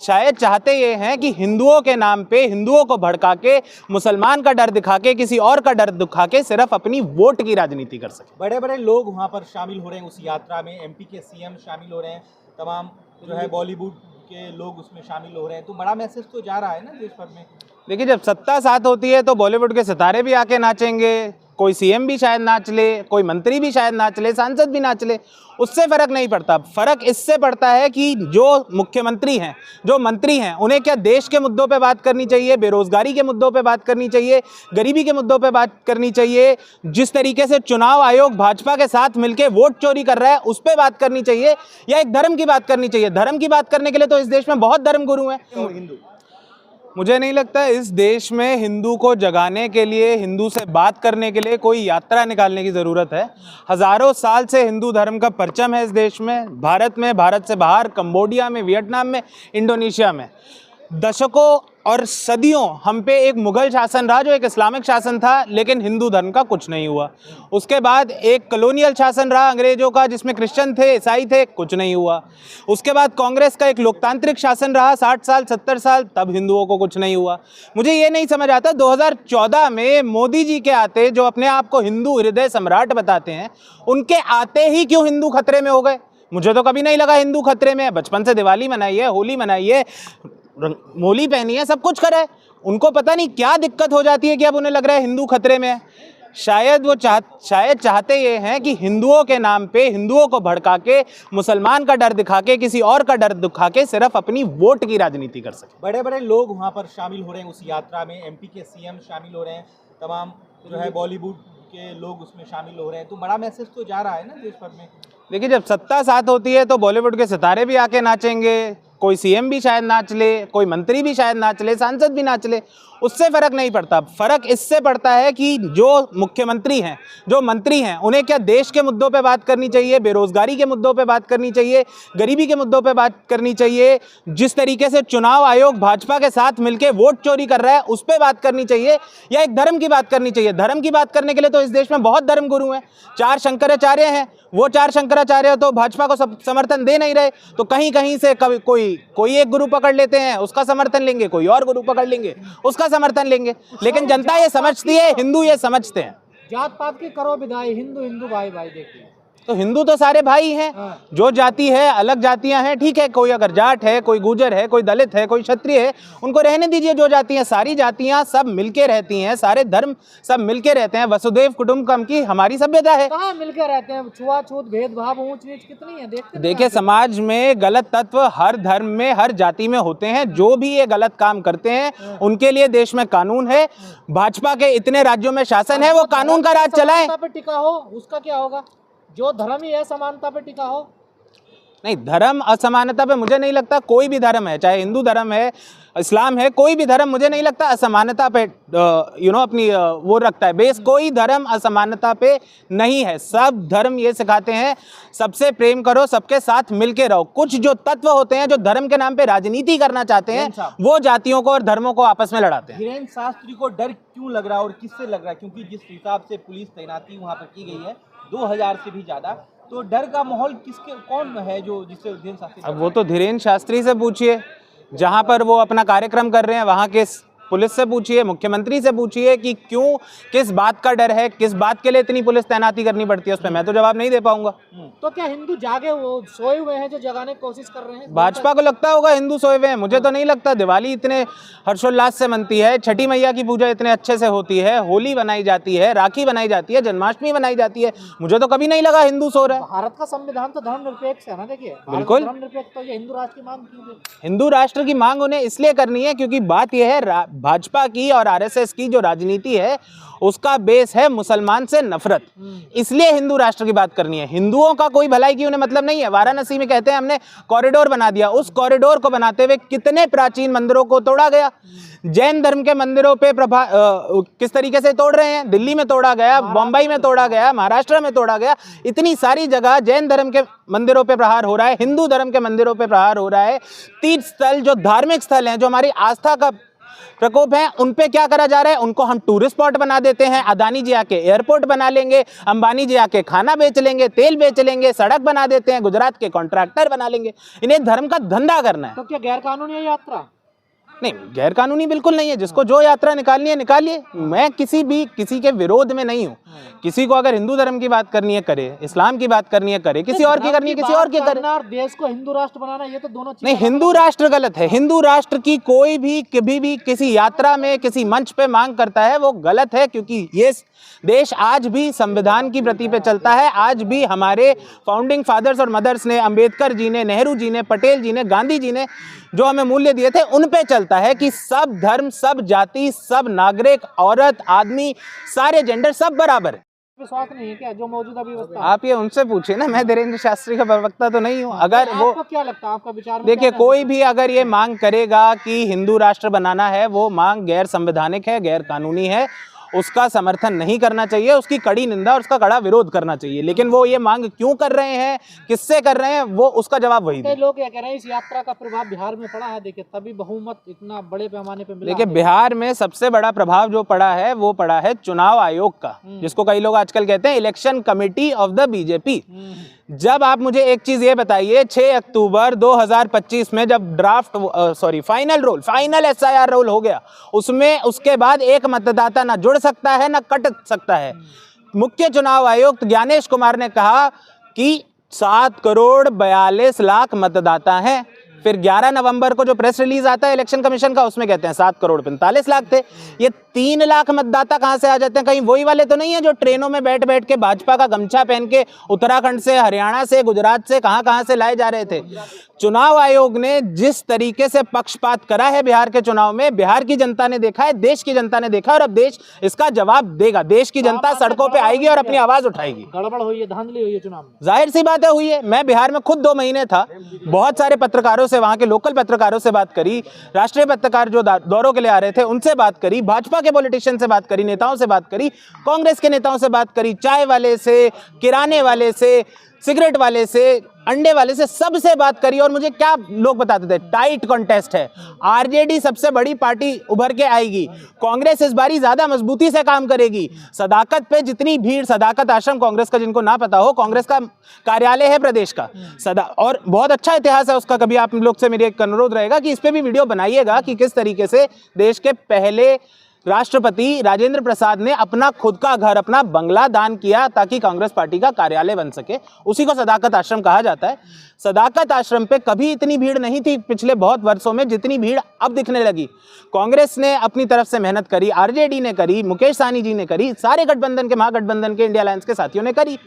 शायद चाहते ये हैं कि हिंदुओं के नाम पे हिंदुओं को भड़का के, मुसलमान का डर दिखा के, किसी और का डर दिखा के सिर्फ अपनी वोट की राजनीति कर सके। बड़े बड़े लोग वहाँ पर शामिल हो रहे हैं उस यात्रा में, एमपी के सीएम शामिल हो रहे हैं, तमाम जो है बॉलीवुड के लोग उसमें शामिल हो रहे हैं, तो बड़ा मैसेज तो जा रहा है ना देश भर में। देखिए, जब सत्ता साथ होती है तो बॉलीवुड के सितारे भी आके नाचेंगे, कोई सीएम भी शायद नाच ले, कोई मंत्री भी शायद नाच ले, सांसद भी नाच ले, उससे फ़र्क नहीं पड़ता। फ़र्क इससे पड़ता है कि जो मुख्यमंत्री हैं, जो मंत्री हैं, उन्हें क्या देश के मुद्दों पे बात करनी चाहिए, बेरोज़गारी के मुद्दों पे बात करनी चाहिए, गरीबी के मुद्दों पे बात करनी चाहिए, जिस तरीके से चुनाव आयोग भाजपा के साथ मिलकर वोट चोरी कर रहा है उस पर बात करनी चाहिए, या एक धर्म की बात करनी चाहिए। धर्म की बात करने के लिए तो इस देश में बहुत धर्मगुरु हैं। हिंदू मुझे नहीं लगता इस देश में हिंदू को जगाने के लिए, हिंदू से बात करने के लिए कोई यात्रा निकालने की ज़रूरत है। हज़ारों साल से हिंदू धर्म का परचम है इस देश में, भारत में, भारत से बाहर, कंबोडिया में, वियतनाम में, इंडोनेशिया में। दशकों और सदियों हम पे एक मुग़ल शासन रहा जो एक इस्लामिक शासन था, लेकिन हिंदू धर्म का कुछ नहीं हुआ। उसके बाद एक कॉलोनियल शासन रहा अंग्रेज़ों का, जिसमें क्रिश्चियन थे, ईसाई थे, कुछ नहीं हुआ। उसके बाद कांग्रेस का एक लोकतांत्रिक शासन रहा 60 साल 70 साल, तब हिंदुओं को कुछ नहीं हुआ। मुझे ये नहीं समझ आता 2014 में मोदी जी के आते, जो अपने आप को हिंदू हृदय सम्राट बताते हैं, उनके आते ही क्यों हिंदू खतरे में हो गए। मुझे तो कभी नहीं लगा हिंदू खतरे में। बचपन से दिवाली मनाई है, होली मनाई है, मोली पहनी है, सब कुछ करा है। उनको पता नहीं क्या दिक्कत हो जाती है कि अब उन्हें लग रहा है हिंदू खतरे में है। शायद चाहते ये हैं कि हिंदुओं के नाम पे हिंदुओं को भड़का के, मुसलमान का डर दिखा के, किसी और का डर दिखा के सिर्फ अपनी वोट की राजनीति कर सके। बड़े बड़े लोग वहाँ पर शामिल हो रहे हैं उस यात्रा में, एमपी के सीएम शामिल हो रहे हैं, तमाम जो है बॉलीवुड के लोग उसमें शामिल हो रहे हैं, तो बड़ा मैसेज तो जा रहा है ना देश भर में। देखिए, जब सत्ता साथ होती है तो बॉलीवुड के सितारे भी आके नाचेंगे, कोई सीएम भी शायद नाच ले, कोई मंत्री भी शायद नाच ले, सांसद भी नाच ले, उससे फ़र्क नहीं पड़ता। फ़र्क इससे पड़ता है कि जो मुख्यमंत्री हैं, जो मंत्री हैं, उन्हें क्या देश के मुद्दों पे बात करनी चाहिए, बेरोज़गारी के मुद्दों पे बात करनी चाहिए, गरीबी के मुद्दों पे बात करनी चाहिए, जिस तरीके से चुनाव आयोग भाजपा के साथ मिलकर वोट चोरी कर रहा है उस पर बात करनी चाहिए, या एक धर्म की बात करनी चाहिए। धर्म की बात करने के लिए तो इस देश में बहुत धर्मगुरु हैं। 4 शंकराचार्य हैं, वो 4 शंकराचार्य तो भाजपा को समर्थन दे नहीं रहे, तो कहीं कहीं से कभी कोई एक गुरु पकड़ लेते हैं, उसका समर्थन लेंगे, कोई और गुरु पकड़ लेंगे, उसका समर्थन लेंगे। लेकिन जनता ये समझती है, हिंदू ये समझते हैं। जात पात की करो विदाई, हिंदू हिंदू भाई भाई देखिए। तो हिंदू तो सारे भाई हैं। जो जाति है, अलग जातियां हैं, ठीक है, कोई अगर जाट है, कोई गुर्जर है, कोई दलित है, कोई क्षत्रिय है, उनको रहने दीजिए। जो जातियां, सारी जातियां सब मिलके रहती हैं, सारे धर्म सब मिलके रहते हैं। वसुदेव कुटुंबकम की हमारी सभ्यता है। कहाँ मिलके रहते हैं? छुआछूत, भेदभाव, ऊंच नीच कितनी है, देखिए, समाज में गलत तत्व हर धर्म में, हर जाति में होते हैं। जो भी ये गलत काम करते हैं उनके लिए देश में कानून है। भाजपा के इतने राज्यों में शासन है, वो कानून का राज चलाएं। पे टिका हो, उसका क्या होगा? जो धर्म ही असमानता पे टिका हो। नहीं, धर्म असमानता पे मुझे नहीं लगता। कोई भी धर्म है, चाहे हिंदू धर्म है, इस्लाम है, कोई भी धर्म मुझे नहीं लगता असमानता पे अपनी वो रखता है बेस। कोई धर्म असमानता पे नहीं है। सब धर्म ये सिखाते हैं सबसे प्रेम करो, सबके साथ मिलके रहो। कुछ जो तत्व होते हैं जो धर्म के नाम पे राजनीति करना चाहते हैं, वो जातियों को और धर्मों को आपस में लड़ाते हैं। धीरेन्द्र शास्त्री को डर क्यों लग रहा है और किससे लग रहा है? क्योंकि जिस हिसाब से पुलिस तैनाती वहाँ पर की गई है 2000 से भी ज्यादा, तो डर का माहौल कौन है जो जिससे धीरेन्द्र शास्त्री? अब वो तो धीरेन्द्र शास्त्री से पूछिए, जहाँ पर वो अपना कार्यक्रम कर रहे हैं वहाँ के पुलिस से पूछिए, मुख्यमंत्री से पूछिए कि क्यों, किस बात का डर है, किस बात के लिए इतनी पुलिस तैनाती करनी पड़ती है। उस पर मैं तो जवाब नहीं दे पाऊंगा। तो क्या हिंदू जागे, वो सोए हुए हैं जो जगाने की कोशिश कर रहे हैं? भाजपा को लगता होगा हिंदू सोए हुए हैं, मुझे तो नहीं लगता। दिवाली इतने हर्षोल्लास से मनती है, छठी मैया की पूजा इतने अच्छे से होती है, होली बनाई जाती है, राखी बनाई जाती है, जन्माष्टमी बनाई जाती है, मुझे तो कभी नहीं लगा हिंदू सो रहा है। भारत का संविधान तो धर्मनिरपेक्ष है ना। देखिए, बिल्कुल धर्मनिरपेक्ष, तो ये हिंदू राष्ट्र की मांग की, हिंदू राष्ट्र की मांग उन्हें इसलिए करनी है क्योंकि बात यह है, भाजपा की और आरएसएस की जो राजनीति है उसका बेस है मुसलमान से नफरत। इसलिए हिंदू राष्ट्र की बात करनी है। हिंदुओं का कोई भलाई की उन्हें मतलब नहीं है। वाराणसी में कहते हैं हमने कॉरिडोर बना दिया, उस कॉरिडोर को बनाते हुए कितने प्राचीन मंदिरों को तोड़ा गया। जैन धर्म के मंदिरों पे किस तरीके से तोड़ रहे हैं, दिल्ली में तोड़ा गया, बम्बई में तोड़ा गया, महाराष्ट्र में तोड़ा गया, इतनी सारी जगह जैन धर्म के मंदिरों पे प्रहार हो रहा है, हिंदू धर्म के मंदिरों पे प्रहार हो रहा है। तीर्थ स्थल, जो धार्मिक स्थल हैं, जो हमारी आस्था का प्रकोप हैं, उन पे क्या करा जा रहा है? उनको हम टूरिस्ट स्पॉट बना देते हैं। अदानी जी आके एयरपोर्ट बना लेंगे, अंबानी जी आके खाना बेच लेंगे, तेल बेच लेंगे, सड़क बना देते हैं, गुजरात के कॉन्ट्रैक्टर बना लेंगे। इन्हें धर्म का धंधा करना है। तो क्या गैर कानूनी है यात्रा? नहीं, गैर कानूनी बिल्कुल नहीं है। जिसको जो यात्रा निकालनी है निकालिए। मैं किसी के विरोध में नहीं हूँ। किसी को अगर हिंदू धर्म की बात करनी है करे, इस्लाम की बात करनी है करे, किसी और की करनी है किसी और की करे। और देश को हिंदू राष्ट्र बनाना, ये तो दोनों नहीं, हिंदू राष्ट्र गलत है। हिंदू राष्ट्र की कोई भी कभी भी किसी यात्रा में किसी मंच पे मांग करता है वो गलत है, क्योंकि ये देश आज भी संविधान की प्रति पे चलता है। आज भी हमारे फाउंडिंग फादर्स और मदर्स ने, अंबेडकर जी ने, नेहरू जी ने, पटेल जी ने, गांधी जी ने जो हमें मूल्य दिए थे उन पे चलता है कि सब धर्म, सब जाति, सब नागरिक, औरत, आदमी, सारे जेंडर सब बराबर है। विश्वास नहीं है क्या जो मौजूदा व्यवस्था? आप ये उनसे पूछिए ना, मैं धीरेन्द्र शास्त्री का प्रवक्ता तो नहीं हूँ। अगर वो, आपको क्या लगता है, आपका विचार में देखिए, क्या कोई भी अगर ये मांग करेगा कि हिंदू राष्ट्र बनाना है, वो मांग गैर संवैधानिक है, गैर कानूनी है, उसका समर्थन नहीं करना चाहिए, उसकी कड़ी निंदा और उसका कड़ा विरोध करना चाहिए। लेकिन वो ये मांग क्यों कर रहे हैं, किससे कर रहे हैं, वो उसका जवाब वही कई दे। लोग क्या कह रहे हैं, इस यात्रा का प्रभाव बिहार में पड़ा है, देखिए तभी बहुमत इतना बड़े पैमाने पे मिला। देखिए, बिहार में सबसे बड़ा प्रभाव जो पड़ा है वो पड़ा है चुनाव आयोग का, जिसको कई लोग आजकल कहते हैं election committee of the BJP. जब आप मुझे एक चीज ये बताइए, 6 अक्टूबर 2025 में जब फाइनल SIR रोल हो गया, उसमें उसके बाद एक मतदाता ना जुड़ सकता है ना कट सकता है। मुख्य चुनाव आयुक्त ज्ञानेश कुमार ने कहा कि 7 करोड़ 42 लाख मतदाता हैं। फिर 11 नवंबर को जो प्रेस रिलीज आता है इलेक्शन कमीशन का, उसमें कहते हैं 7 करोड़ 45 लाख थे। ये 3 लाख मतदाता कहां से आ जाते हैं? कहीं वही वाले तो नहीं है जो ट्रेनों में बैठ बैठ के भाजपा का गमछा पहन के उत्तराखंड से, हरियाणा से, गुजरात से, कहां से लाए जा रहे थे? चुनाव आयोग ने जिस तरीके से पक्षपात करा है बिहार के चुनाव में, बिहार की जनता ने देखा है, देश की जनता ने देखा, और अब देश इसका जवाब देगा। देश की जनता सड़कों पे आएगी और अपनी आवाज उठाएगी। गड़बड़ हुई है, धांधली हुई है चुनाव में, जाहिर सी बात है हुई है। मैं बिहार में खुद 2 महीने था, बहुत सारे पत्रकारों से, वहां के लोकल पत्रकारों से बात करी, राष्ट्रीय पत्रकार जो दौरों के लिए आ रहे थे उनसे बात करी, भाजपा के पॉलिटिशियन से बात करी, नेताओं से बात करी, कांग्रेस के नेताओं से बात करी, चाय वाले से, किराने वाले से, सिगरेट वाले से, अंडे वाले से, सबसे बात करी। और मुझे क्या लोग बताते थे, टाइट कॉन्टेस्ट है, आरजेडी सबसे बड़ी पार्टी उभर के आएगी, कांग्रेस इस बारी ज्यादा मजबूती से काम करेगी। सदाकत पे जितनी भीड़, सदाकत आश्रम कांग्रेस का, जिनको ना पता हो, कांग्रेस का कार्यालय है प्रदेश का और बहुत अच्छा इतिहास है उसका। कभी आप लोग से मेरी एक अनुरोध रहेगा कि इस पे भी वीडियो बनाइएगा कि किस तरीके से देश के पहले राष्ट्रपति राजेंद्र प्रसाद ने अपना खुद का घर, अपना बंगला दान किया ताकि कांग्रेस पार्टी का कार्यालय बन सके। उसी को सदाकत आश्रम कहा जाता है। सदाकत आश्रम पे कभी इतनी भीड़ नहीं थी पिछले बहुत वर्षों में जितनी भीड़ अब दिखने लगी। कांग्रेस ने अपनी तरफ से मेहनत करी, आरजेडी ने करी, मुकेश सहनी जी ने करी, सारे गठबंधन के, महागठबंधन के, इंडिया अलायंस के साथियों ने करी।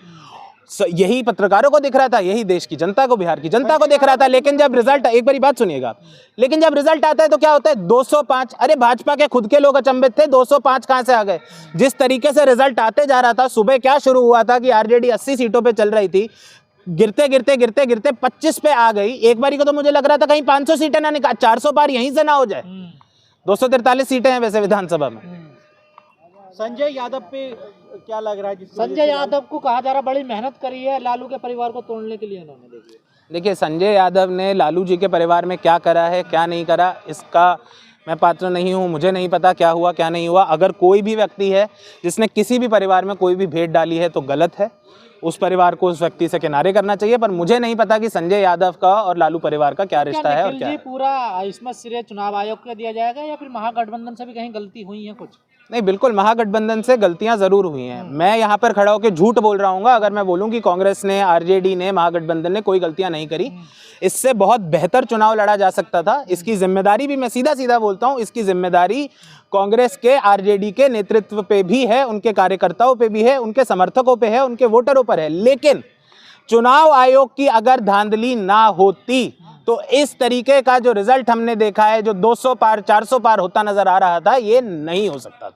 यही पत्रकारों को दिख रहा था, यही देश की जनता को, बिहार की जनता को दिख रहा था। लेकिन जब रिजल्ट, एक बारी बात सुनिएगा, लेकिन जब रिजल्ट आता है तो क्या होता है? 205। अरे भाजपा के खुद के लोग अचंभित थे, 205 कहां से आ गए? जिस तरीके से रिजल्ट आते जा रहा था, सुबह क्या शुरू हुआ था कि आरजेडी 80 सीटों पे चल रही थी, गिरते गिरते गिरते गिरते 25 पे आ गई। एक बारी को तो मुझे लग रहा था कहीं 500 सीटें ना निकाल, 400 पार यहीं से ना हो जाए। 243 सीटें हैं वैसे विधानसभा में। संजय यादव पे क्या लग रहा है? संजय यादव को कहा जा रहा बड़ी मेहनत करी है लालू के परिवार को तोड़ने के लिए उन्होंने। देखिए, संजय यादव ने लालू जी के परिवार में क्या करा है, क्या नहीं करा, इसका मैं पात्र नहीं हूँ, मुझे नहीं पता क्या हुआ क्या नहीं हुआ। अगर कोई भी व्यक्ति है जिसने किसी भी परिवार में कोई भी भेंट डाली है तो गलत है, उस परिवार को उस व्यक्ति से किनारे करना चाहिए। पर मुझे नहीं पता कि संजय यादव का और लालू परिवार का क्या रिश्ता है और क्या है। पूरा इसमें श्रेय चुनाव आयोग को दिया जाएगा या फिर महागठबंधन से भी कहीं गलती हुई है कुछ? नहीं, बिल्कुल महागठबंधन से गलतियां जरूर हुई हैं। मैं यहाँ पर खड़ा होकर झूठ बोल रहा हूँ अगर मैं बोलूँ कि कांग्रेस ने, आरजेडी ने, महागठबंधन ने कोई गलतियां नहीं करी। इससे बहुत बेहतर चुनाव लड़ा जा सकता था। इसकी जिम्मेदारी भी, मैं सीधा सीधा बोलता हूँ, इसकी जिम्मेदारी कांग्रेस के, आरजेडी के नेतृत्व पे भी है, उनके कार्यकर्ताओं पे भी है, उनके समर्थकों पे है, उनके वोटरों पर है। लेकिन चुनाव आयोग की अगर धांधली ना होती तो इस तरीके का जो रिजल्ट हमने देखा है, जो 200 पार 400 पार होता नजर आ रहा था, ये नहीं हो सकता था।